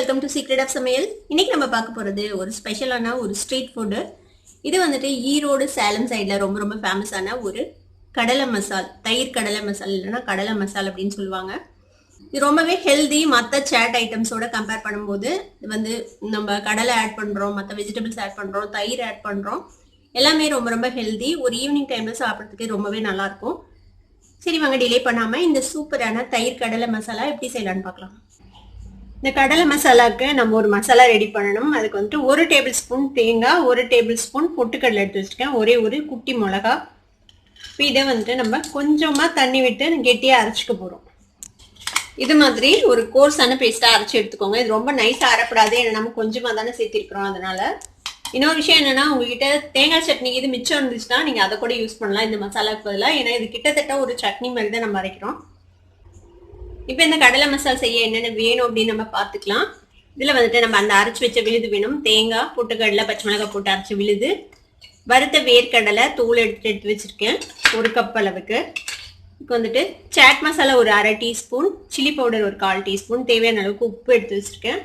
Welcome to secret of சமையல். இன்னைக்கு நம்ம பார்க்க போறது ஒரு ஸ்பெஷலான ஒரு ஸ்ட்ரீட் ஃபுட்டு. இது வந்துட்டு ஈரோடு சேலம் சைடில் ரொம்ப ரொம்ப ஃபேமஸான ஒரு கடலை மசால், தயிர் கடலை மசால் இல்லைன்னா கடலை மசால் அப்படின்னு சொல்லுவாங்க. இது ரொம்பவே ஹெல்தி. மற்ற சேட் ஐட்டம்ஸோட கம்பேர் பண்ணும்போது இது வந்து நம்ம கடலை ஆட் பண்ணுறோம், மற்ற வெஜிடபிள்ஸ் ஆட் பண்ணுறோம், தயிர் ஆட் பண்ணுறோம், எல்லாமே ரொம்ப ரொம்ப ஹெல்தி. ஒரு ஈவினிங் டைமில் சாப்பிட்றதுக்கு ரொம்பவே நல்லாயிருக்கும். சரி வாங்க, டிலே பண்ணாமல் இந்த சூப்பரான தயிர் கடலை மசாலா எப்படி செய்யலான்னு பார்க்கலாம். இந்த கடலை மசாலாவுக்கு நம்ம ஒரு மசாலா ரெடி பண்ணணும். அதுக்கு வந்துட்டு 1 டேபிள் ஸ்பூன் தேங்காய், 1 டேபிள் ஸ்பூன் பொட்டுக்கடலை எடுத்து வச்சுருக்கேன், ஒரே ஒரு குட்டி மிளகா. இப்போ இதை வந்துட்டு நம்ம கொஞ்சமாக தண்ணி விட்டு கெட்டியாக அரைச்சிக்க போகிறோம். இது மாதிரி ஒரு கோர்ஸான பேஸ்ட்டாக அரைச்சி எடுத்துக்கோங்க. இது ரொம்ப நைஸாக அரைப்படாது, ஏன்னா நம்ம கொஞ்சமாக தானே சேர்த்திருக்கிறோம். அதனால இன்னொரு விஷயம் என்னன்னா, உங்ககிட்ட தேங்காய் சட்னி இது மிச்சம் இருந்துச்சுன்னா நீங்கள் அதை கூட யூஸ் பண்ணலாம் இந்த மசாலாவுக்கு பதிலாக. ஏன்னா இது கிட்டத்தட்ட ஒரு சட்னி மாதிரி தான் நம்ம அரைக்கிறோம். இப்போ இந்த கடலை மசாலா செய்ய என்னென்ன வேணும் அப்படின்னு நம்ம பார்த்துக்கலாம். இதில் வந்துட்டு நம்ம அந்த அரைச்சி வச்ச விழுது வேணும். தேங்காய், பொட்டுக்கடலை, பச்சை மிளகாய் போட்டு அரைச்சி விழுது, வறுத்த வேர்க்கடலை தூள் எடுத்து வச்சுருக்கேன் 1 கப் அளவுக்கு. இப்போ வந்துட்டு சாட் மசாலா ஒரு 1/2 டீஸ்பூன், சில்லி பவுடர் ஒரு 1/4 டீஸ்பூன், தேவையான அளவுக்கு உப்பு எடுத்து வச்சுருக்கேன்.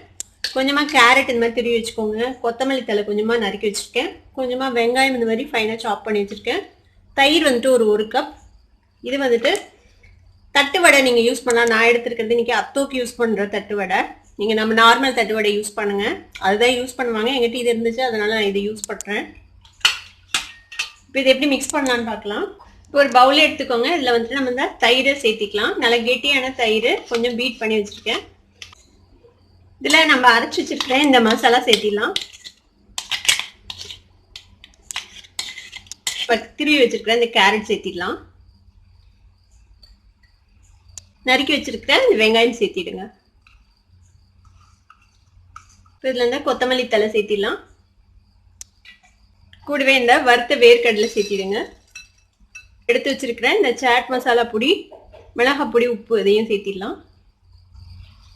கொஞ்சமாக கேரட் இந்த மாதிரி துருவி வச்சுக்கோங்க. கொத்தமல்லி தழை கொஞ்சமாக நறுக்கி வச்சுருக்கேன். கொஞ்சமாக வெங்காயம் இந்த மாதிரி ஃபைனாக சாப் பண்ணி வச்சுருக்கேன். தயிர் வந்துட்டு ஒரு கப். இது வந்துட்டு தட்டு வடை நீங்கள் யூஸ் பண்ணலாம். நான் எடுத்துருக்கிறது இன்றைக்கி அத்தோக்கு யூஸ் பண்ணுற தட்டு வடை. நீங்கள் நம்ம நார்மல் தட்டு வடை யூஸ் பண்ணுங்கள், அதுதான் யூஸ் பண்ணுவாங்க. எங்கிட்ட இது இருந்துச்சு, அதனால் நான் இதை யூஸ் பண்ணுறேன். இப்போ இதை எப்படி மிக்ஸ் பண்ணலான்னு பார்க்கலாம். இப்போ ஒரு பவுல் எடுத்துக்கோங்க. இதில் வந்துட்டு நம்ம இந்த தயிரை சேர்த்திக்கலாம். நல்லா கெட்டியான தயிர் கொஞ்சம் பீட் பண்ணி வச்சுருக்கேன். இதில் நம்ம அரைச்சி வச்சுருக்கேன் இந்த மசாலா சேர்த்திடலாம். இப்போ திருவி வச்சுருக்கிறேன் இந்த கேரட் சேர்த்திடலாம். நறுக்கி வச்சிருக்கிற இந்த வெங்காயம் சேர்த்திடுங்க. இதுல இருந்தா கொத்தமல்லி தழை சேர்த்திடலாம். கூடவே இந்த வறுத்த வேர்க்கடலை சேர்த்திடுங்க. எடுத்து வச்சிருக்கிற இந்த சாட் மசாலா பொடி, மிளகாய் பொடி, உப்பு இதையும் சேர்த்திடலாம்.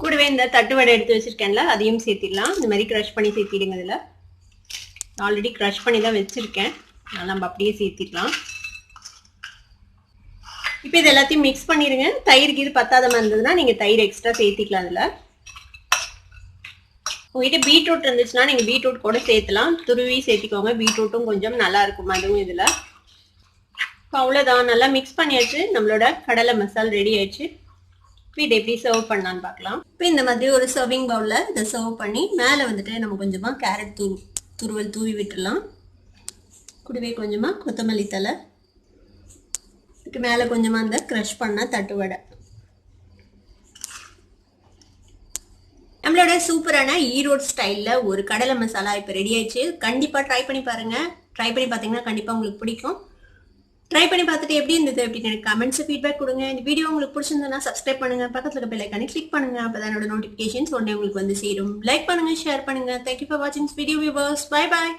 கூடவே இந்த தட்டு வடை எடுத்து வச்சிருக்கேன்ல அதையும் சேர்த்திடலாம். இந்த மாதிரி க்ரஷ் பண்ணி சேர்த்திடுங்க. இதில் ஆல்ரெடி க்ரஷ் பண்ணி தான் வச்சிருக்கேன், அதனால் நம்ம அப்படியே சேர்த்திடலாம். இப்போ இது எல்லாத்தையும் மிக்ஸ் பண்ணிடுங்க. தயிருக்கு இது பத்தாத மாதிரி இருந்ததுன்னா நீங்கள் தயிர் எக்ஸ்ட்ரா சேர்த்திக்கலாம். அதில் உங்ககிட்ட பீட்ரூட் இருந்துச்சுன்னா நீங்கள் பீட்ரூட் கூட சேர்த்துலாம். துருவி சேர்த்திக்கோங்க. பீட்ரூட்டும் கொஞ்சம் நல்லா இருக்கும் அதுவும் இதில். இப்போ அவ்வளோதான், நல்லா மிக்ஸ் பண்ணியாச்சு. நம்மளோட கடலை மசால் ரெடி ஆயிடுச்சு. இப்போ இதை எப்படி சர்வ் பண்ணலான்னு பார்க்கலாம். இப்போ இந்த மாதிரி ஒரு சர்விங் பவுலில் இதை சர்வ் பண்ணி மேலே வந்துட்டு நம்ம கொஞ்சமாக கேரட் துருவல் தூவி விட்டுடலாம். கூடவே கொஞ்சமாக கொத்தமல்லி தழை, இதுக்கு மேலே கொஞ்சமாக அந்த க்ரஷ் பண்ண தட்டு வடை. நம்மளோட சூப்பரான ஈரோடு ஸ்டைலில் ஒரு கடலை மசாலா இப்போ ரெடி ஆயிடுச்சு. கண்டிப்பாக ட்ரை பண்ணி பாருங்கள். ட்ரை பண்ணி பார்த்தீங்கன்னா கண்டிப்பாக உங்களுக்கு பிடிக்கும். ட்ரை பண்ணி பார்த்துட்டு எப்படி இருந்தது அப்படின்னு எனக்கு கமெண்ட்ஸ் ஃபீட்பேக் கொடுங்க. இந்த வீடியோ உங்களுக்கு பிடிச்சிருந்ததுன்னா சப்ஸ்கிரைப் பண்ணுங்கள், பக்கத்தில் இருக்க பெல் ஐகானை கிளிக் பண்ணுங்கள். அப்போ தான் என்னோட நோட்டிஃபிகேஷன்ஸ் உடனே உங்களுக்கு வந்து சேரும். லைக் பண்ணுங்கள், ஷேர் பண்ணுங்கள். தேங்க்யூ ஃபார் வாட்சிங் வீடியோ வியூவர்ஸ். Bye bye.